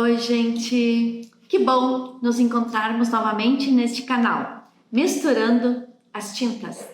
Oi, gente! Que bom nos encontrarmos novamente neste canal, Misturando as Tintas.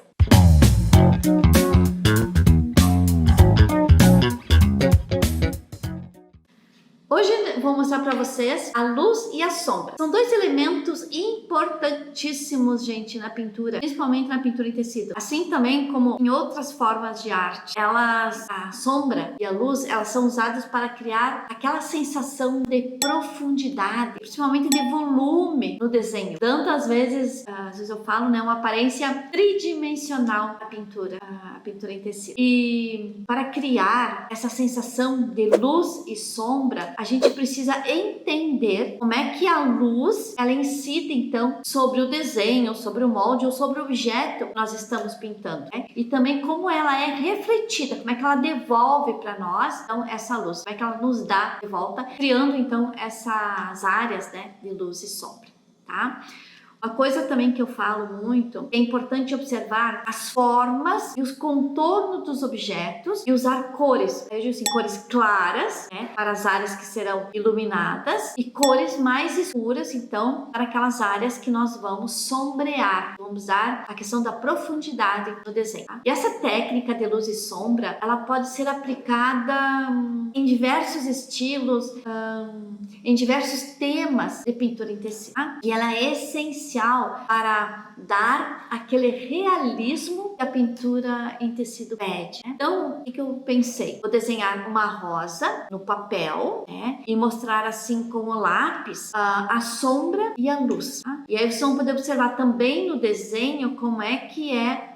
Hoje vou mostrar para vocês a luz e a sombra. São dois elementos importantíssimos, gente, na pintura, principalmente na pintura em tecido. Assim também como em outras formas de arte. A sombra e a luz, elas são usadas para criar aquela sensação de profundidade, principalmente de volume no desenho. Tantas vezes, às vezes eu falo, né, uma aparência tridimensional da pintura, a pintura em tecido. E para criar essa sensação de luz e sombra, a gente precisa entender como é que a luz ela incide então sobre o desenho, sobre o molde ou sobre o objeto que nós estamos pintando, né? E também como ela é refletida, como é que ela devolve para nós então essa luz, como é que ela nos dá de volta, criando então essas áreas, né, de luz e sombra, tá? Uma coisa também que eu falo muito, é importante observar as formas e os contornos dos objetos e usar cores, veja assim, cores claras, né, para as áreas que serão iluminadas e cores mais escuras, então, para aquelas áreas que nós vamos sombrear, vamos dar a questão da profundidade no desenho. Tá? E essa técnica de luz e sombra, ela pode ser aplicada em diversos estilos, em diversos temas de pintura em tecido. Tá? E ela é essencial para dar aquele realismo que a pintura em tecido pede. Né? Então, o que eu pensei? Vou desenhar uma rosa no papel, né? E mostrar assim com o lápis a sombra e a luz. Tá? E aí vocês vão poder observar também no desenho como é que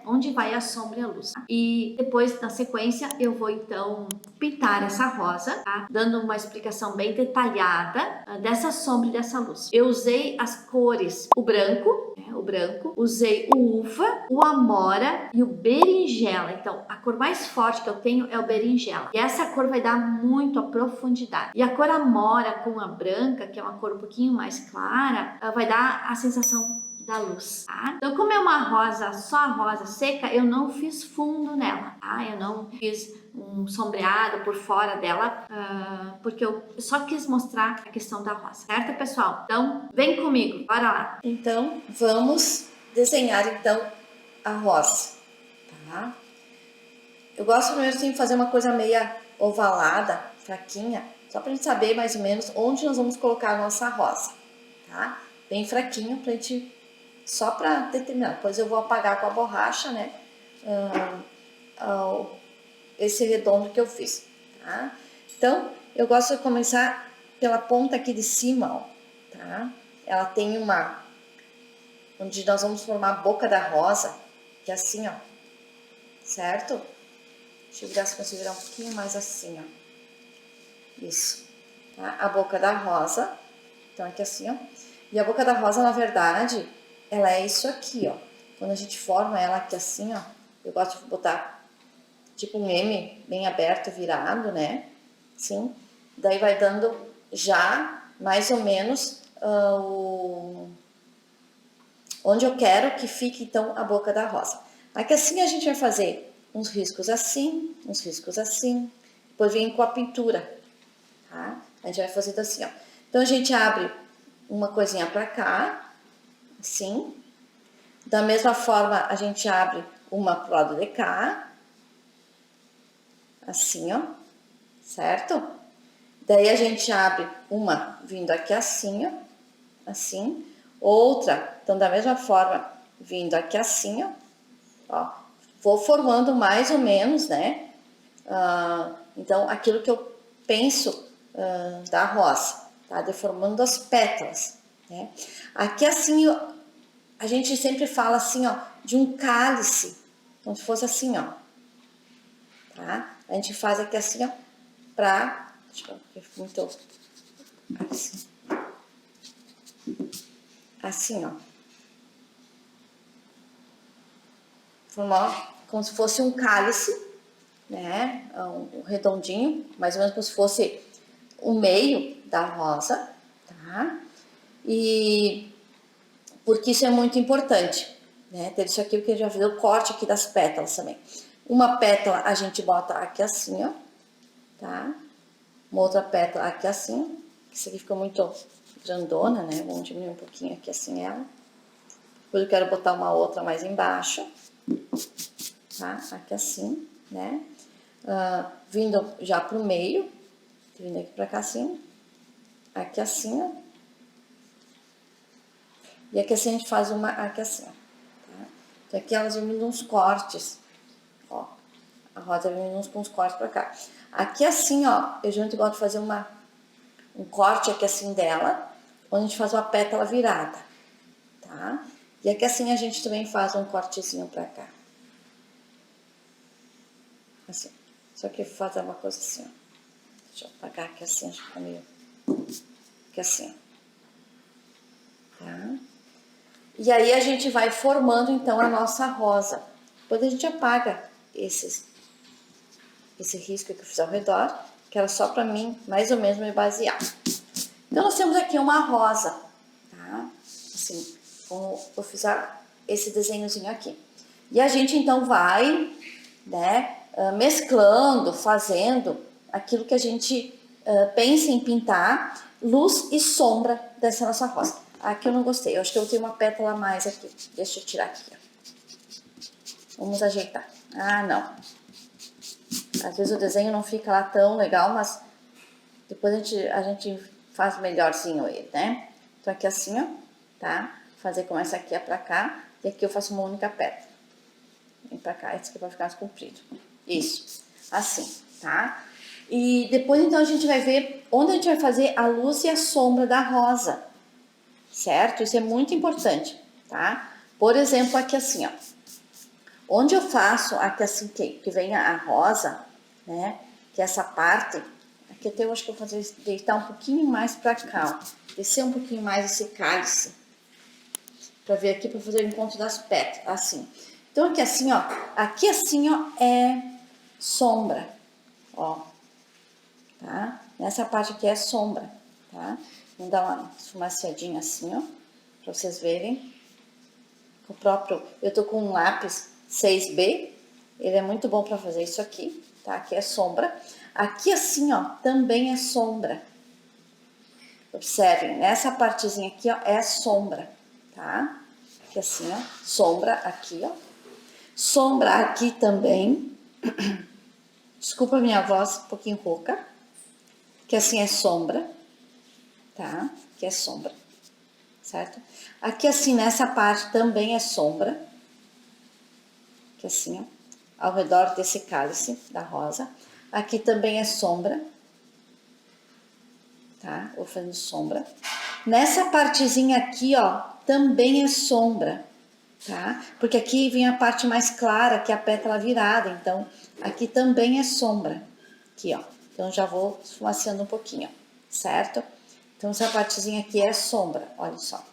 onde vai a sombra e a luz. Tá? E depois, na sequência, eu vou então pintar essa rosa, tá? Dando uma explicação bem detalhada dessa sombra e dessa luz. Eu usei as cores, o branco, usei o uva, o amora e o berinjela. Então, a cor mais forte que eu tenho é o berinjela. E essa cor vai dar muito a profundidade. E a cor amora com a branca, que é uma cor um pouquinho mais clara, vai dar a sensação da luz, tá? Então, como é uma rosa, só a rosa seca, eu não fiz fundo nela, tá? Eu não fiz um sombreado por fora dela, porque eu só quis mostrar a questão da rosa, certo, pessoal? Então, vem comigo, bora lá! Então, vamos desenhar então a rosa, tá? Eu gosto mesmo de fazer uma coisa meia ovalada, fraquinha, só pra gente saber mais ou menos onde nós vamos colocar a nossa rosa, tá? Bem fraquinho pra gente, só pra determinar. Depois eu vou apagar com a borracha, né? Esse redondo que eu fiz, tá? Então, eu gosto de começar pela ponta aqui de cima, ó, tá? Ela tem onde nós vamos formar a boca da rosa, que é assim, ó, certo? Deixa eu virar, se consigo virar um pouquinho mais assim, ó. Isso, tá? A boca da rosa, então aqui assim, ó. E a boca da rosa, na verdade, ela é isso aqui, ó. Quando a gente forma ela aqui assim, ó, eu gosto de botar tipo um M bem aberto, virado, né? Sim. Daí vai dando já mais ou menos onde eu quero que fique então a boca da rosa. Aqui assim a gente vai fazer uns riscos assim, uns riscos assim, depois vem com a pintura, tá? A gente vai fazendo assim, ó. Então a gente abre uma coisinha pra cá, assim. Da mesma forma a gente abre uma pro lado de cá, assim, ó, certo? Daí a gente abre uma vindo aqui assim, ó, assim. Outra, então da mesma forma, vindo aqui assim, ó, vou formando mais ou menos, né? Então, aquilo que eu penso da rosa, tá? Deformando as pétalas, né? Aqui assim, a gente sempre fala assim, ó, de um cálice, como se fosse assim, ó, tá? A gente faz aqui assim, ó, deixa eu ver, muito assim. Assim, ó. Formar como se fosse um cálice, né? Um redondinho, mais ou menos como se fosse o meio da rosa, tá? E porque isso é muito importante, né? Ter isso aqui, porque já fiz o corte aqui das pétalas também. Uma pétala a gente bota aqui assim, ó, tá? Uma outra pétala aqui assim, Isso aqui ficou muito grandona, né? Vamos diminuir um pouquinho aqui assim ela. Depois eu quero botar uma outra mais embaixo, tá? Aqui assim, né? Vindo já pro meio, vindo aqui pra cá assim, aqui assim, ó. E aqui assim a gente faz uma, aqui assim, ó. Tá? Então aqui elas vão vindo uns cortes, ó. A rosa vem vindo uns cortes pra cá. Aqui assim, ó, eu geralmente gosto de fazer um corte aqui assim dela, onde a gente faz uma pétala virada, tá? E aqui assim a gente também faz um cortezinho pra cá. Assim. Só que fazer uma coisa assim, ó. Deixa eu apagar aqui assim, acho que tá meio... Aqui assim, ó. Tá? E aí a gente vai formando então a nossa rosa. Depois a gente apaga esse risco que eu fiz ao redor, que era só pra mim, mais ou menos, me basear. Então nós temos aqui uma rosa, tá? Assim, como eu fiz esse desenhozinho aqui. E a gente então vai, né, mesclando, fazendo aquilo que a gente pensa em pintar, luz e sombra dessa nossa rosa. Aqui eu não gostei, eu acho que eu tenho uma pétala a mais aqui. Deixa eu tirar aqui, ó. Vamos ajeitar. Ah, não. Às vezes o desenho não fica lá tão legal, mas depois a gente faz melhorzinho ele, né? Então aqui assim, ó, tá? Fazer como essa aqui é pra cá, e aqui eu faço uma única pétala. Vem pra cá, esse aqui vai ficar mais comprido. Isso, assim, tá? E depois então a gente vai ver onde a gente vai fazer a luz e a sombra da rosa, certo? Isso é muito importante, tá? Por exemplo, aqui assim, ó. Onde eu faço aqui assim que vem a rosa, né? Que é essa parte, aqui até eu acho que eu vou fazer deitar um pouquinho mais pra cá, ó. Descer um pouquinho mais esse cálice. Pra ver aqui, pra fazer o encontro das pétalas, assim. Então aqui assim, ó. Aqui assim, ó, é sombra, ó. Tá? Nessa parte aqui é sombra, tá? Vamos dar uma esfumaciadinha assim, ó. Pra vocês verem. O próprio, eu tô com um lápis 6B, ele é muito bom para fazer isso aqui, tá? Aqui é sombra. Aqui assim, ó, também é sombra. Observem, nessa partezinha aqui, ó, é a sombra, tá? Aqui assim, ó, sombra aqui, ó. Sombra aqui também. Desculpa a minha voz um pouquinho rouca. Que assim é sombra, tá? Que é sombra, certo? Aqui assim, nessa parte também é sombra. Que assim, ó, ao redor desse cálice da rosa. Aqui também é sombra, tá? Vou fazendo sombra. Nessa partezinha aqui, ó, também é sombra, tá? Porque aqui vem a parte mais clara, que é a pétala virada, então aqui também é sombra, aqui, ó. Então já vou esfumaciando um pouquinho, certo? Então essa partezinha aqui é sombra, olha só.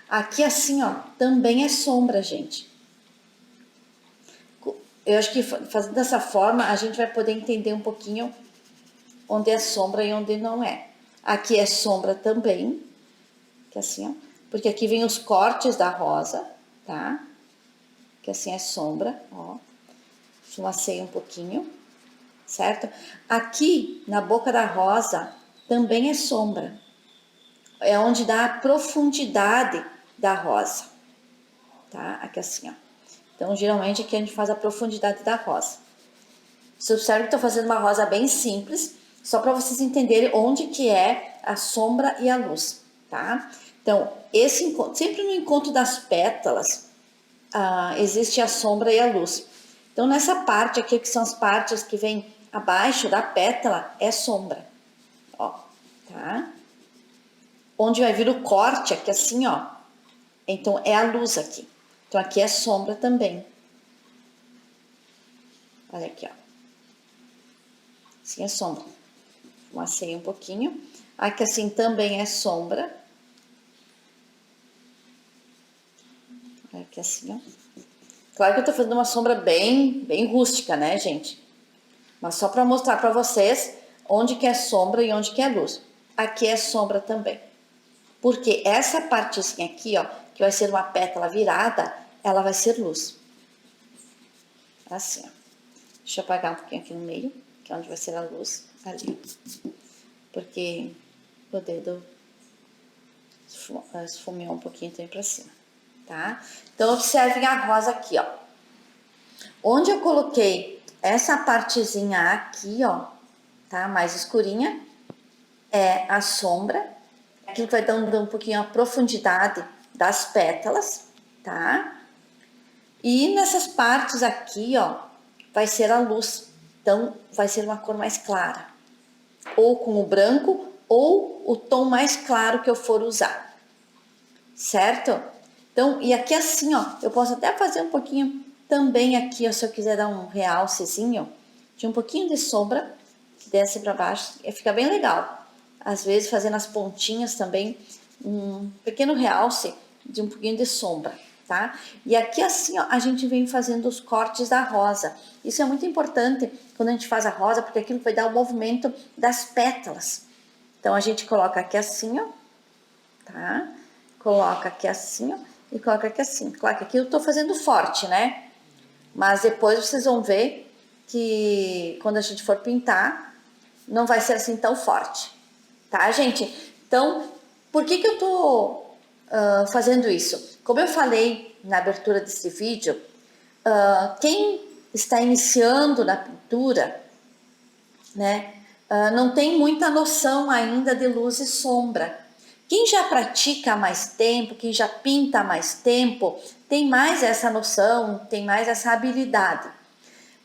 Aqui assim, ó, também é sombra, gente. Eu acho que fazendo dessa forma, a gente vai poder entender um pouquinho onde é sombra e onde não é. Aqui é sombra também, que assim, ó, porque aqui vem os cortes da rosa, tá? Que assim é sombra, ó. Esfumacei um pouquinho, certo? Aqui, na boca da rosa, também é sombra. É onde dá a profundidade da rosa, tá? Aqui assim, ó. Então, geralmente, aqui a gente faz a profundidade da rosa. Você observa que estou fazendo uma rosa bem simples, só para vocês entenderem onde que é a sombra e a luz, tá? Então, esse encontro, sempre no encontro das pétalas, existe a sombra e a luz. Então, nessa parte aqui, que são as partes que vem abaixo da pétala, é sombra, ó, tá? Onde vai vir o corte, aqui assim, ó, então é a luz aqui. Então, aqui é sombra também. Olha aqui, ó. Assim é sombra. Macei um pouquinho. Aqui assim também é sombra. Aqui assim, ó. Claro que eu tô fazendo uma sombra bem rústica, né, gente? Mas só para mostrar para vocês onde que é sombra e onde que é luz. Aqui é sombra também. Porque essa partezinha aqui, ó, que vai ser uma pétala virada, ela vai ser luz. Assim, ó. Deixa eu apagar um pouquinho aqui no meio, que é onde vai ser a luz, ali. Porque o dedo esfumeou um pouquinho também pra cima, tá? Então, observem a rosa aqui, ó. Onde eu coloquei essa partezinha aqui, ó, tá? Mais escurinha, é a sombra. Aquilo vai dando um pouquinho a profundidade das pétalas, tá? E nessas partes aqui, ó, vai ser a luz. Então, vai ser uma cor mais clara. Ou com o branco, ou o tom mais claro que eu for usar. Certo? Então, e aqui assim, ó, eu posso até fazer um pouquinho também aqui, ó, se eu quiser dar um realcezinho, de um pouquinho de sombra, que desce para baixo, fica bem legal. Às vezes, fazendo as pontinhas também, um pequeno realce de um pouquinho de sombra, tá? E aqui assim, ó, a gente vem fazendo os cortes da rosa. Isso é muito importante quando a gente faz a rosa, porque aquilo vai dar o movimento das pétalas. Então, a gente coloca aqui assim, ó, tá? Coloca aqui assim, ó, e coloca aqui assim. Claro que aqui eu tô fazendo forte, né? Mas depois vocês vão ver que quando a gente for pintar, não vai ser assim tão forte, tá, gente? Então, por que eu tô fazendo isso? Como eu falei na abertura desse vídeo, quem está iniciando na pintura, né, não tem muita noção ainda de luz e sombra. Quem já pratica há mais tempo, quem já pinta há mais tempo, tem mais essa noção, tem mais essa habilidade.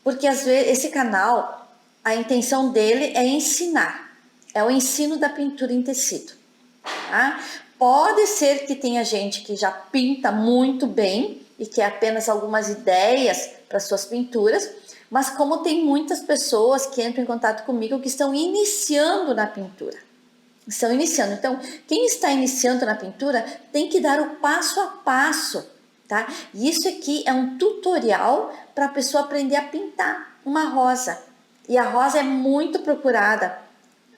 Porque às vezes esse canal, a intenção dele é ensinar. É o ensino da pintura em tecido. Tá? Pode ser que tenha gente que já pinta muito bem e quer apenas algumas ideias para suas pinturas, mas como tem muitas pessoas que entram em contato comigo que estão iniciando na pintura. Estão iniciando. Então, quem está iniciando na pintura tem que dar o passo a passo, tá? E isso aqui é um tutorial para a pessoa aprender a pintar uma rosa. E a rosa é muito procurada.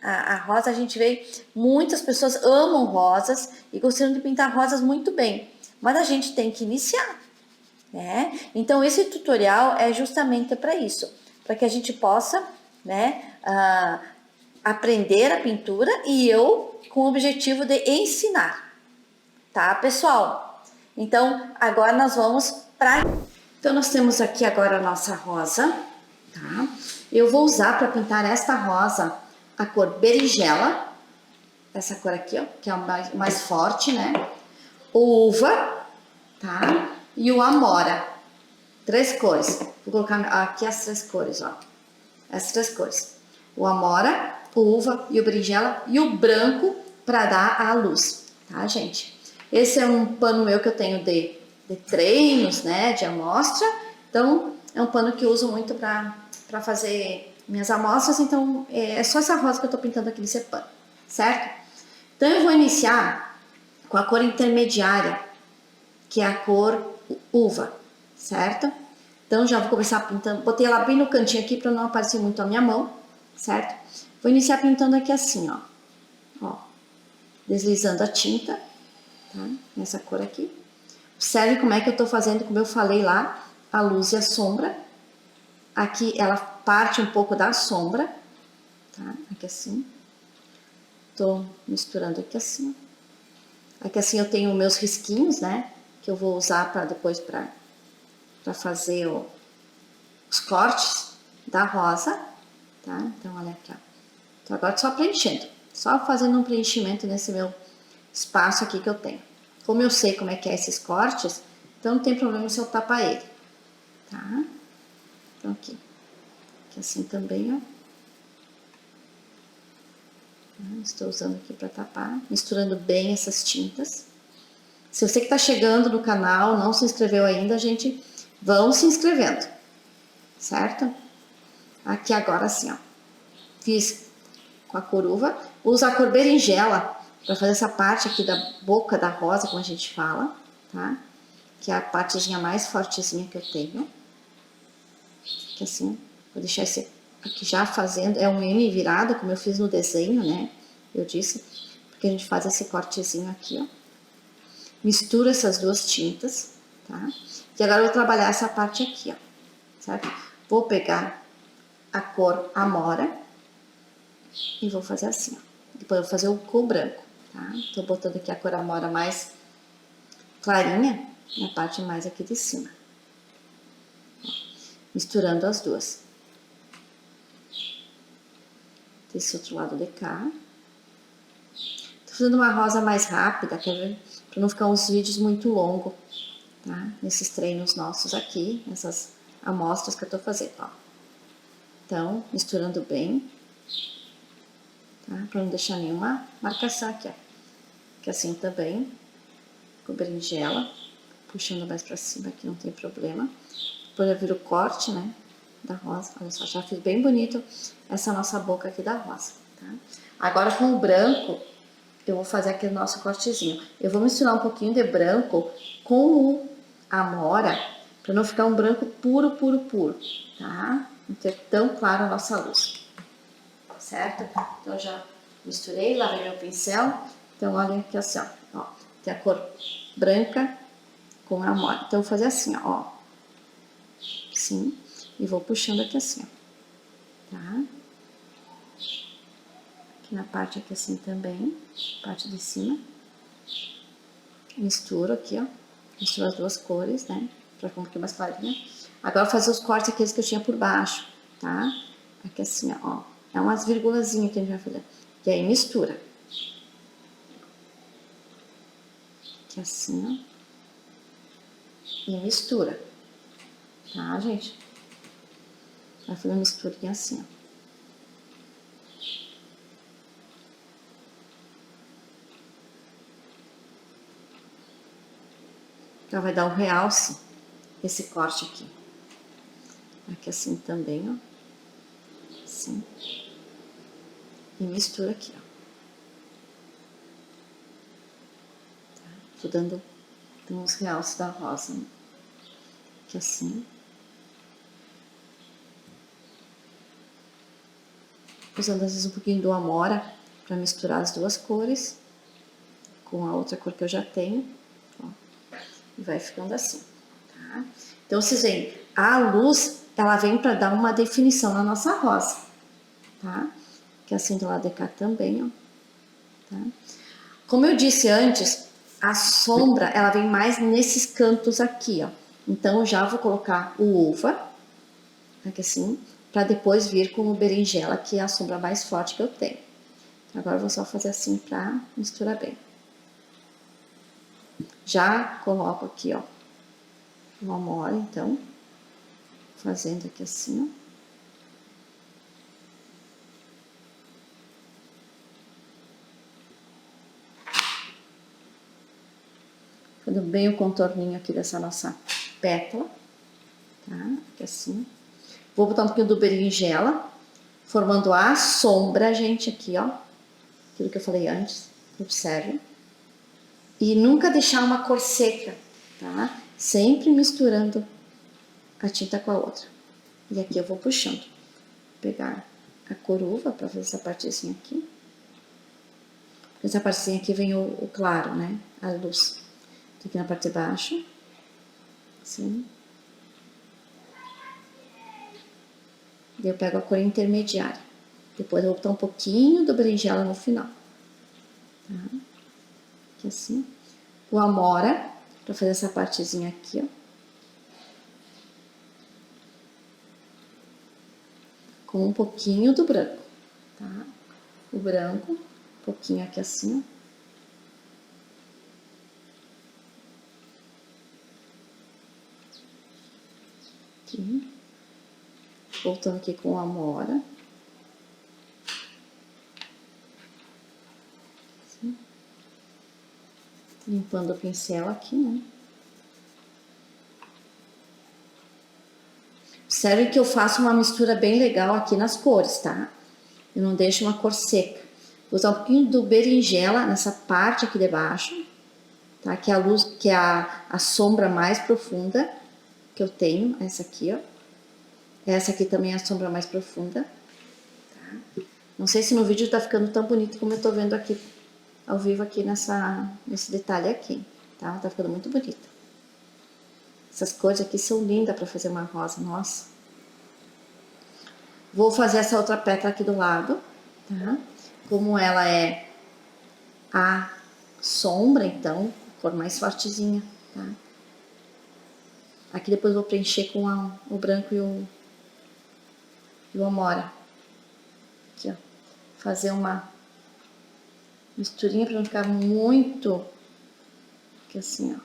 A rosa, a gente vê, muitas pessoas amam rosas e gostam de pintar rosas muito bem. Mas a gente tem que iniciar, né? Então, esse tutorial é justamente para isso. Para que a gente possa, né, aprender a pintura e eu com o objetivo de ensinar, tá, pessoal? Então, agora nós vamos para... Então, nós temos aqui agora a nossa rosa, tá? Eu vou usar para pintar esta rosa a cor berinjela, essa cor aqui, ó, que é o mais forte, né? O uva, tá? E o amora, 3 cores. Vou colocar aqui as 3 cores, ó. As 3 cores. O amora, o uva e o berinjela e o branco para dar a luz, tá, gente? Esse é um pano meu que eu tenho de treinos, né, de amostra. Então, é um pano que eu uso muito para fazer minhas amostras. Então, é só essa rosa que eu tô pintando aqui nesse pano, certo? Então, eu vou iniciar com a cor intermediária, que é a cor uva, certo? Então, já vou começar pintando, botei ela bem no cantinho aqui para não aparecer muito a minha mão, certo? Vou iniciar pintando aqui assim, ó. Ó, deslizando a tinta, tá? Nessa cor aqui. Observe como é que eu tô fazendo, como eu falei lá, a luz e a sombra. Aqui ela parte um pouco da sombra, tá? Aqui assim. Tô misturando aqui assim. Aqui assim eu tenho meus risquinhos, né? Que eu vou usar para depois para fazer os cortes da rosa, tá? Então, olha aqui, ó. Então, agora só preenchendo. Só fazendo um preenchimento nesse meu espaço aqui que eu tenho. Como eu sei como é que é esses cortes, então não tem problema se eu tapar ele, tá? Então, aqui assim também, ó. Estou usando aqui para tapar, misturando bem essas tintas. Se você que está chegando no canal, não se inscreveu ainda, gente, vão se inscrevendo, certo? Aqui agora assim, ó. Fiz com a cor uva, uso a cor berinjela para fazer essa parte aqui da boca da rosa, como a gente fala, tá? Que é a partezinha mais fortezinha que eu tenho. Que assim, vou deixar esse aqui já fazendo, é um M virado, como eu fiz no desenho, né? Eu disse, porque a gente faz esse cortezinho aqui, ó. Misturo essas duas tintas, tá? E agora eu vou trabalhar essa parte aqui, ó, certo? Vou pegar a cor amora e vou fazer assim, ó. Depois eu vou fazer com o branco, tá? Tô botando aqui a cor amora mais clarinha na parte mais aqui de cima. Misturando as duas. Desse outro lado de cá. Tô fazendo uma rosa mais rápida, quer ver? Pra não ficar uns vídeos muito longos, tá? Nesses treinos nossos aqui, nessas amostras que eu tô fazendo, ó. Então, misturando bem, tá? Pra não deixar nenhuma marcação aqui, ó. Que assim também, com berinjela, puxando mais pra cima aqui, não tem problema. Depois eu viro o corte, né, da rosa. Olha só, já fiz bem bonito essa nossa boca aqui da rosa, tá? Agora com o branco, eu vou fazer aquele nosso cortezinho. Eu vou misturar um pouquinho de branco com o amora, para não ficar um branco puro, puro, puro, tá? Não ter tão claro a nossa luz, certo? Então já misturei, lavei meu pincel. Então olha aqui assim, ó, tem a cor branca com a amora. Então eu vou fazer assim, ó, assim, e vou puxando aqui assim, ó, tá? Aqui na parte aqui assim também, parte de cima. Misturo aqui, ó. Misturo as duas cores, né? Pra ficar um pouquinho mais clarinha. Agora eu vou fazer os cortes aqueles que eu tinha por baixo, tá? Aqui assim, ó. É umas virgulazinhas que a gente vai fazer. E aí mistura. Aqui assim, ó. E mistura. Tá, gente? Vai fazer uma misturinha assim, ó. Então vai dar um realce esse corte aqui. Aqui assim também, ó. Assim. E mistura aqui, ó. Tá? Tô dando uns realces da rosa, né? Aqui assim. Usando às vezes um pouquinho do amora para misturar as duas cores com a outra cor que eu já tenho, ó, e vai ficando assim, tá? Então vocês veem, a luz ela vem para dar uma definição na nossa rosa, tá? Que é assim do lado de cá também, ó, tá? Como eu disse antes, a sombra ela vem mais nesses cantos aqui, ó. Então eu já vou colocar o uva aqui assim, para depois vir com o berinjela, que é a sombra mais forte que eu tenho. Agora eu vou só fazer assim pra misturar bem. Já coloco aqui, ó, o amora, então, fazendo aqui assim, ó. Fazendo bem o contorninho aqui dessa nossa pétala, tá? Aqui assim. Vou botar um pouquinho do berinjela, formando a sombra, gente, aqui, ó. Aquilo que eu falei antes, observe. E nunca deixar uma cor seca, tá? Sempre misturando a tinta com a outra. E aqui eu vou puxando. Vou pegar a cor uva para fazer essa partezinha aqui. Essa partezinha aqui vem o claro, né? A luz. Aqui na parte de baixo. Assim. E eu pego a cor intermediária. Depois eu vou botar um pouquinho do berinjela no final. Tá? Aqui assim. O amora, para fazer essa partezinha aqui, ó. Com um pouquinho do branco, tá? O branco, um pouquinho aqui assim, ó. Aqui. Voltando aqui com a amora. Assim. Limpando o pincel aqui, né? Observe que eu faço uma mistura bem legal aqui nas cores, tá? Eu não deixo uma cor seca. Vou usar um pouquinho do berinjela nessa parte aqui de baixo, tá? Que é a luz, que é a sombra mais profunda que eu tenho, essa aqui, ó. Essa aqui também é a sombra mais profunda, tá? Não sei se no vídeo tá ficando tão bonito como eu tô vendo aqui, ao vivo aqui nesse detalhe aqui, tá? Tá ficando muito bonito. Essas cores aqui são lindas para fazer uma rosa, nossa. Vou fazer essa outra pétala aqui do lado, tá? como ela é a sombra, então, cor mais fortezinha, tá? Aqui depois eu vou preencher com o branco e o amora. Aqui, ó. Fazer uma misturinha pra não ficar muito... Aqui assim, ó.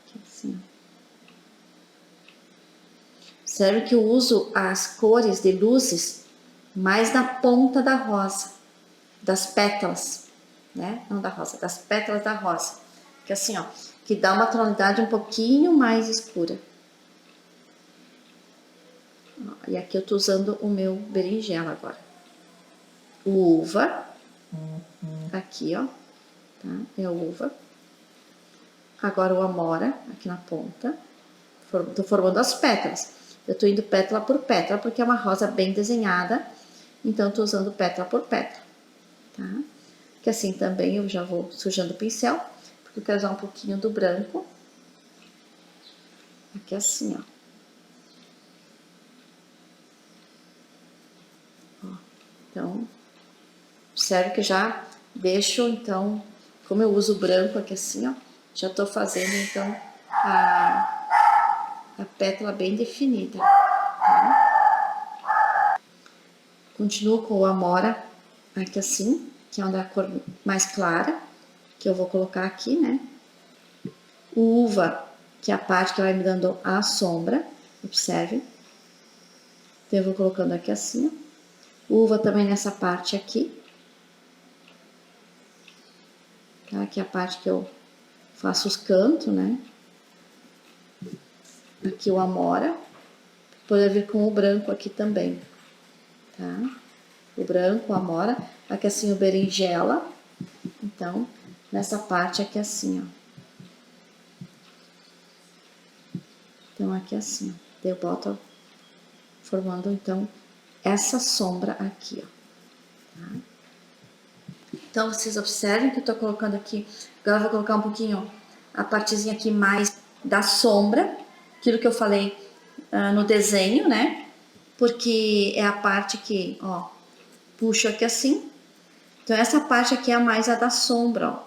Aqui assim, ó. Observe que eu uso as cores de luzes mais na ponta da rosa, das pétalas, né? Não da rosa, das pétalas da rosa. Que assim, ó, que dá uma tonalidade um pouquinho mais escura. E aqui eu tô usando o meu berinjela agora. O uva, aqui, ó, tá? É a uva. Agora o amora, aqui na ponta. Tô formando as pétalas. Eu tô indo pétala por pétala, porque é uma rosa bem desenhada. Então, eu tô usando pétala por pétala, tá? Que assim também eu já vou sujando o pincel, porque eu quero usar um pouquinho do branco. Aqui assim, ó. Então, observe que já deixo, então, como eu uso o branco aqui assim, ó, já tô fazendo, então, a pétala bem definida, tá? Continuo com o amora aqui assim, que é uma da cor mais clara, que eu vou colocar aqui, né? O uva, que é a parte que vai me dando a sombra, observe. Então, eu vou colocando aqui assim, ó. Uva também nessa parte aqui. Tá? Que é a parte que eu faço os cantos, né? Aqui o amora. Poder vir com o branco aqui também, tá? O branco, o amora. Aqui assim o berinjela. Então, nessa parte aqui assim, ó. Então, aqui assim, ó. Eu boto formando, então, essa sombra aqui, ó. Tá? Então, vocês observem que eu tô colocando aqui. Agora eu vou colocar um pouquinho a partezinha aqui mais da sombra. Aquilo que eu falei no desenho, né? Porque é a parte que, ó, puxo aqui assim. Então, essa parte aqui é mais a da sombra, ó.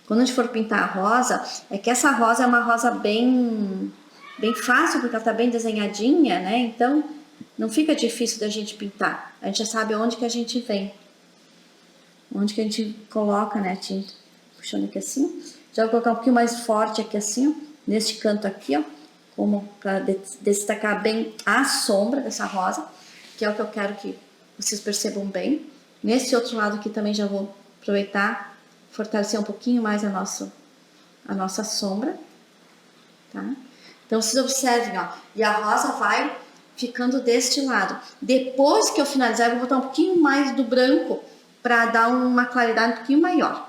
Quando a gente for pintar a rosa, é que essa rosa é uma rosa bem fácil, porque ela tá bem desenhadinha, né? Então, não fica difícil da gente pintar. A gente já sabe onde que a gente vem. Onde que a gente coloca, né, a tinta. Puxando aqui assim. Já vou colocar um pouquinho mais forte aqui assim, ó. Neste canto aqui, ó. Como para destacar bem a sombra dessa rosa. Que é o que eu quero que vocês percebam bem. Nesse outro lado aqui também já vou aproveitar, fortalecer um pouquinho mais a nossa sombra. Tá? Então, vocês observem, ó. E a rosa vai ficando deste lado. Depois que eu finalizar, eu vou botar um pouquinho mais do branco para dar uma claridade um pouquinho maior.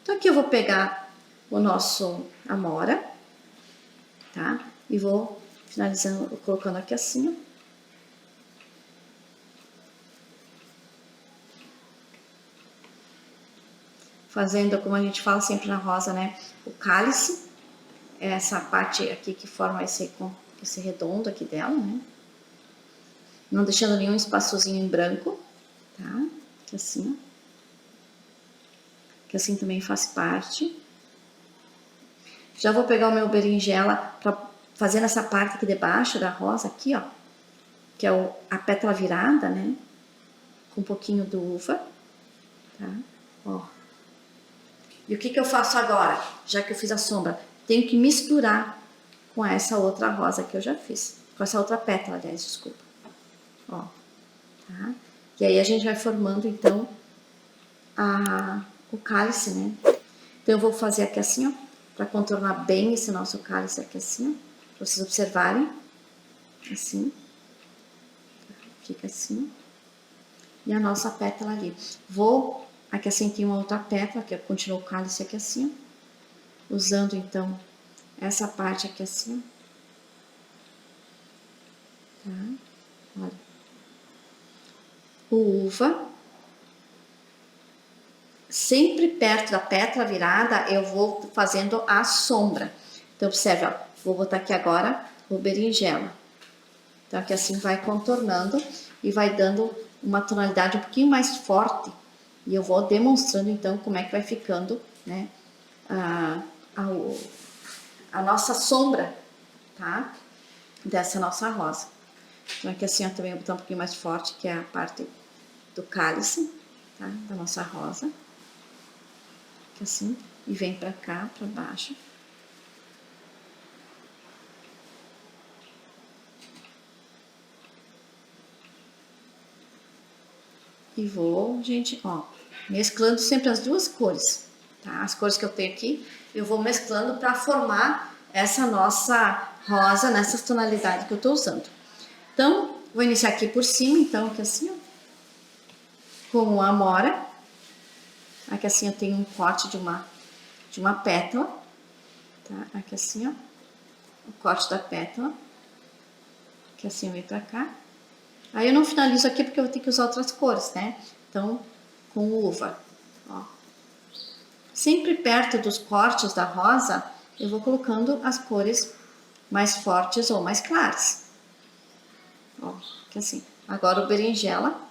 Então, aqui eu vou pegar o nosso amora, tá? E vou finalizando, colocando aqui assim, ó. Fazendo, como a gente fala sempre na rosa, né? O cálice. É essa parte aqui que forma esse redondo aqui dela, né? Não deixando nenhum espaçozinho em branco, tá? Que assim, ó. Que assim também faz parte. Já vou pegar o meu berinjela pra fazer nessa parte aqui de baixo da rosa, aqui, ó. Que é a pétala virada, né? Com um pouquinho do uva, tá? Ó. E o que que eu faço agora? Já que eu fiz a sombra, tenho que misturar com essa outra rosa que eu já fiz. Com essa outra pétala, aliás, desculpa. Ó. Tá? E aí a gente vai formando, então, o cálice, né? Então, eu vou fazer aqui assim, ó, pra contornar bem esse nosso cálice aqui assim, ó, pra vocês observarem. Assim. Fica assim. E a nossa pétala ali. Vou, aqui assim tem uma outra pétala, que eu continuo o cálice aqui assim, ó. Usando, então, essa parte aqui assim, ó. Tá? Olha. O uva. Sempre perto da pétala virada, eu vou fazendo a sombra. Então, observe, ó. Vou botar aqui agora o berinjela. Então aqui assim vai contornando e vai dando uma tonalidade um pouquinho mais forte. E eu vou demonstrando então como é que vai ficando, né, a nossa sombra, tá? Dessa nossa rosa. Então aqui assim eu também vou botar um pouquinho mais forte, que é a parte do cálice, tá? Da nossa rosa. Aqui assim, e vem pra cá, pra baixo. E vou, gente, ó, mesclando sempre as duas cores, tá? As cores que eu tenho aqui, eu vou mesclando para formar essa nossa rosa nessas tonalidades que eu tô usando. Então, vou iniciar aqui por cima, então, aqui assim, ó, com a amora. Aqui assim eu tenho um corte de uma pétala, tá? Aqui assim, ó, o corte da pétala. Aqui assim vem pra cá. Aí eu não finalizo aqui porque eu vou ter que usar outras cores, né? Então, com uva, ó. Sempre perto dos cortes da rosa, eu vou colocando as cores mais fortes ou mais claras. Ó, que assim. Agora o berinjela,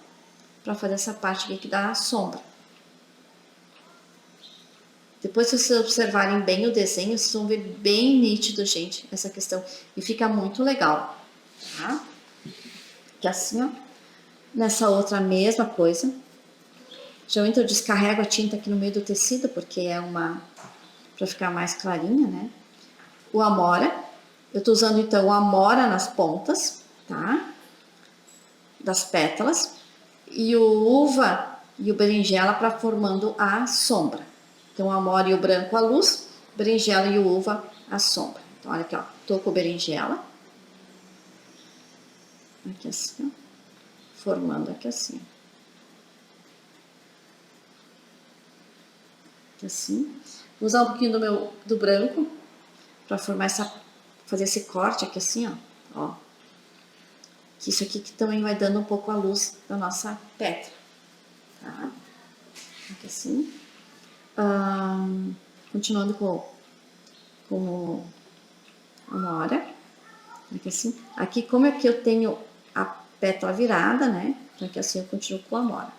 para fazer essa parte aqui que dá a sombra. Depois, se vocês observarem bem o desenho, vocês vão ver bem nítido, gente, essa questão. E fica muito legal, tá? Que assim, ó. Nessa outra mesma coisa. Geralmente eu descarrego a tinta aqui no meio do tecido, porque é para ficar mais clarinha, né? O amora, eu tô usando então o amora nas pontas, tá? Das pétalas. E o uva e o berinjela para formando a sombra. Então o amora e o branco a luz, berinjela e o uva a sombra. Então olha aqui, ó, tô com o berinjela. Aqui assim, ó. Formando aqui assim, assim. Vou usar um pouquinho do branco para formar fazer esse corte aqui assim, ó. Que isso aqui que também vai dando um pouco a luz da nossa pétala, tá? Aqui assim. Continuando com a amora. Aqui assim. Aqui como é que eu tenho a pétala virada, né? Então aqui assim eu continuo com a amora.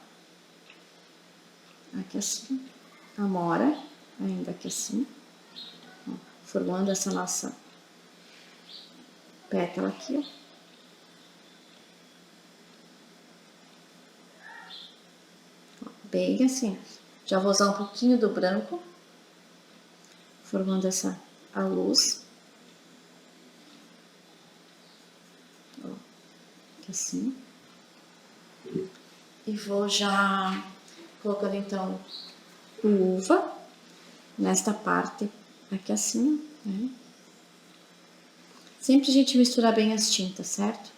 Aqui assim. Amora, ainda aqui assim, ó, formando essa nossa pétala aqui, ó. Bem assim. Já vou usar um pouquinho do branco, formando a luz. Ó, aqui assim. E vou já colocando então o uva nesta parte aqui assim, né? Sempre a gente misturar bem as tintas, certo?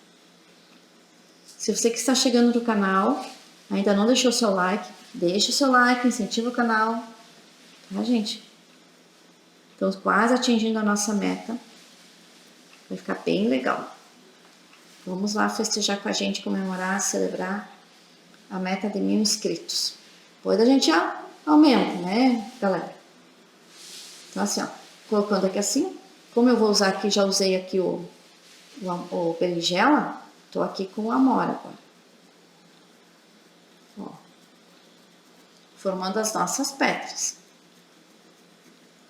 Se você que está chegando no canal, ainda não deixou o seu like, deixa o seu like, incentiva o canal, tá, gente? Estamos quase atingindo a nossa meta. Vai ficar bem legal. Vamos lá festejar com a gente, comemorar, celebrar a meta de 1000 inscritos. Depois a gente já aumenta, né, galera? Então assim, ó, colocando aqui assim, como eu vou usar aqui, já usei aqui o berinjela, tô aqui com o amora agora. Ó, formando as nossas pétalas,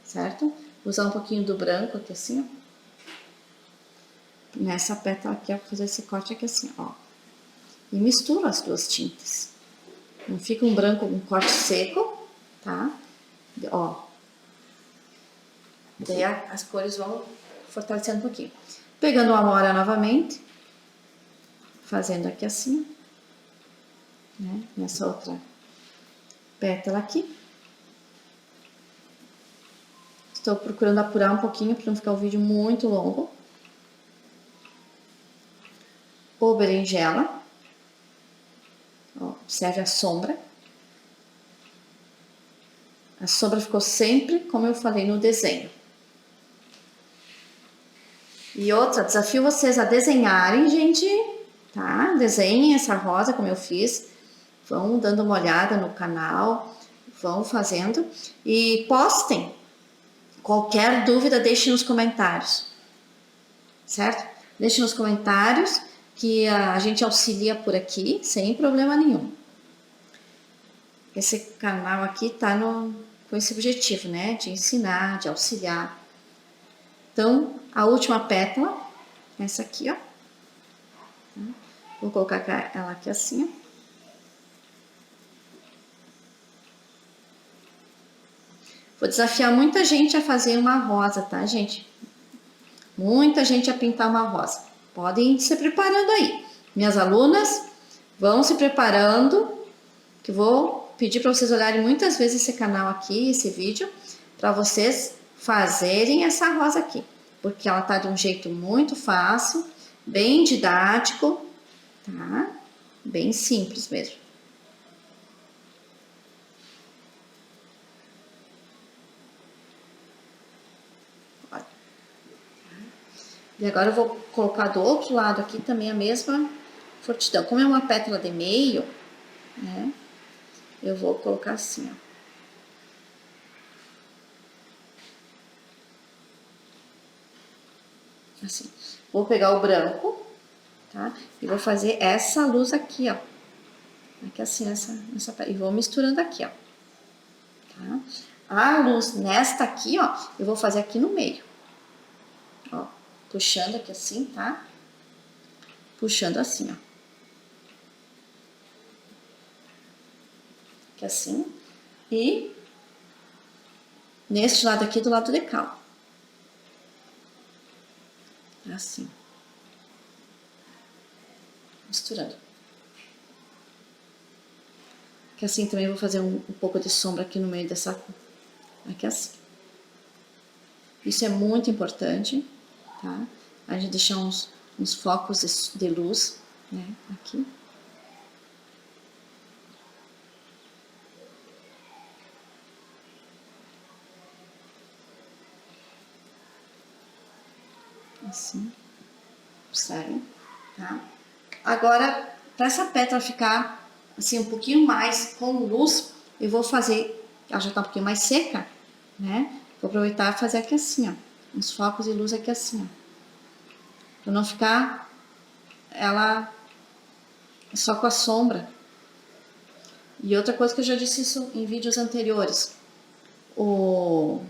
certo? Vou usar um pouquinho do branco aqui assim, ó. Nessa pétala aqui, ó, fazer esse corte aqui assim, ó. E misturo as duas tintas. Não fica um branco, um corte seco, tá? Ó. Daí as cores vão fortalecendo um pouquinho. Pegando a amora novamente, fazendo aqui assim, né? Nessa outra pétala aqui. Estou procurando apurar um pouquinho para não ficar o vídeo muito longo. O berinjela. Ó, observe a sombra. A sombra ficou sempre como eu falei no desenho. E outra, desafio vocês a desenharem, gente, tá? Desenhem essa rosa como eu fiz. Vão dando uma olhada no canal, vão fazendo e postem. Qualquer dúvida, deixe nos comentários, certo? Deixe nos comentários que a gente auxilia por aqui sem problema nenhum. Esse canal aqui tá com esse objetivo, né? De ensinar, de auxiliar. Então, a última pétala, essa aqui, ó. Vou colocar ela aqui assim, ó. Vou desafiar muita gente a fazer uma rosa, tá, gente? Muita gente a pintar uma rosa. Podem ir se preparando aí. Minhas alunas, vão se preparando, que vou pedir para vocês olharem muitas vezes esse canal aqui, esse vídeo, para vocês fazerem essa rosa aqui. Porque ela tá de um jeito muito fácil, bem didático, tá? Bem simples mesmo. E agora eu vou colocar do outro lado aqui também a mesma fortidão. Como é uma pétala de meio, né? Eu vou colocar assim, ó. Assim. Vou pegar o branco, tá? E vou fazer essa luz aqui, ó. Aqui assim, e vou misturando aqui, ó. Tá? A luz nesta aqui, ó, eu vou fazer aqui no meio. Ó, puxando aqui assim, tá? Puxando assim, ó. Aqui assim. E neste lado aqui, do lado de cá, ó. Assim. Misturando. Que assim também vou fazer um pouco de sombra aqui no meio dessa... Aqui assim. Isso é muito importante, tá? A gente deixar uns focos de luz, né? Aqui. Assim. Sério, tá? Agora, para essa pétala ficar assim um pouquinho mais com luz, eu vou fazer, ela já tá um pouquinho mais seca, né? Vou aproveitar e fazer aqui assim, ó, uns focos de luz aqui assim, ó, para não ficar ela só com a sombra. E outra coisa que eu já disse isso em vídeos anteriores, o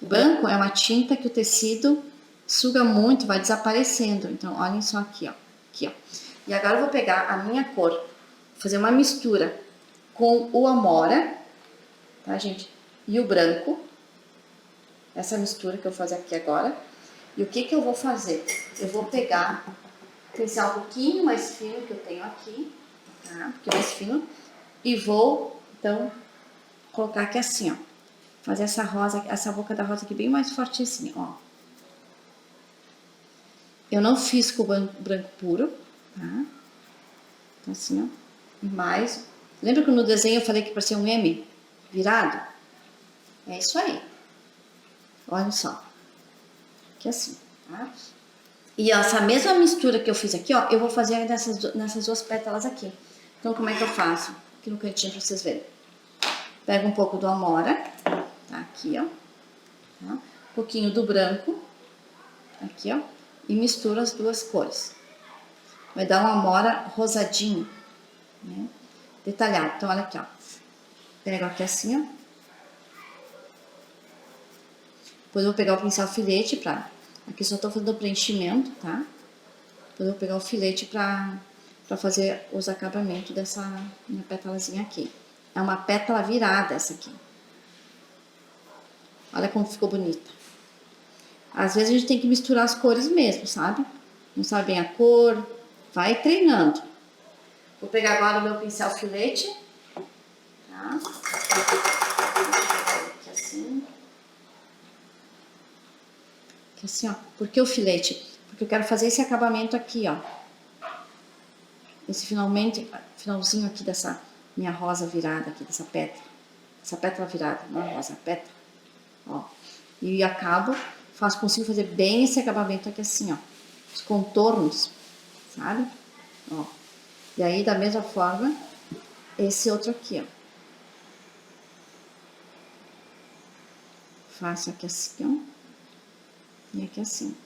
branco é uma tinta que o tecido suga muito, vai desaparecendo. Então, olhem só aqui, ó, aqui, ó. E agora eu vou pegar a minha cor, fazer uma mistura com o amora, tá, gente? E o branco. Essa mistura que eu vou fazer aqui agora. E o que que eu vou fazer? Eu vou pegar o pincel um pouquinho mais fino que eu tenho aqui, tá? Um pouquinho mais fino. E vou, então, colocar aqui assim, ó. Fazer essa rosa, essa boca da rosa aqui bem mais forte assim, ó. Eu não fiz com o branco puro, tá? Então, assim, ó. Mas, lembra que no desenho eu falei que parecia um M virado? É isso aí. Olha só. Aqui assim, tá? E essa mesma mistura que eu fiz aqui, ó, eu vou fazer nessas duas pétalas aqui. Então, como é que eu faço? Aqui no cantinho pra vocês verem. Pego um pouco do amora, tá? Aqui, ó. Tá? Um pouquinho do branco, aqui, ó. E misturo as duas cores. Vai dar um amora rosadinho, né? Detalhado. Então, olha aqui, ó. Pego aqui assim, ó. Depois eu vou pegar o pincel filete pra... Aqui só tô fazendo o preenchimento, tá? Depois eu vou pegar o filete pra fazer os acabamentos dessa minha pétalazinha aqui. É uma pétala virada essa aqui. Olha como ficou bonita. Às vezes a gente tem que misturar as cores mesmo, sabe? Não sabe bem a cor, vai treinando. Vou pegar agora o meu pincel filete, tá? Aqui assim. Aqui assim, ó. Por que o filete? Porque eu quero fazer esse acabamento aqui, ó. Esse finalzinho aqui dessa minha rosa virada aqui, dessa pétala. Essa pétala virada, não é rosa, pétala. Ó. E acabo, consigo fazer bem esse acabamento aqui assim, ó. Os contornos, sabe? Ó. E aí, da mesma forma, esse outro aqui, ó. Faço aqui assim, ó. E aqui assim.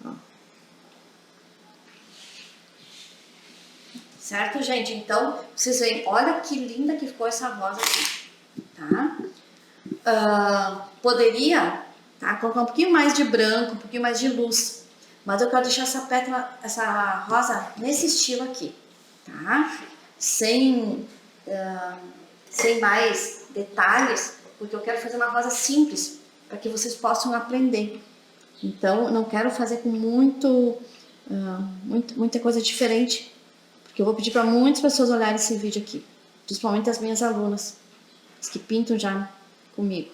Ó. Certo, gente? Então, vocês veem, olha que linda que ficou essa rosa aqui, tá? Poderia, tá, colocar um pouquinho mais de branco, um pouquinho mais de luz, mas eu quero deixar essa pétala, essa rosa nesse estilo aqui, tá? Sem mais detalhes, porque eu quero fazer uma rosa simples, para que vocês possam aprender. Então, eu não quero fazer com muita coisa diferente, porque eu vou pedir para muitas pessoas olharem esse vídeo aqui, principalmente as minhas alunas, as que pintam já comigo,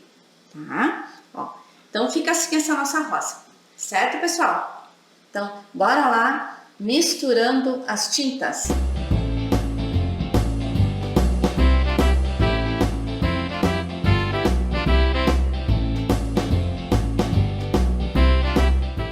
tá? Ó, então fica assim essa nossa rosa, certo, pessoal? Então, bora lá misturando as tintas.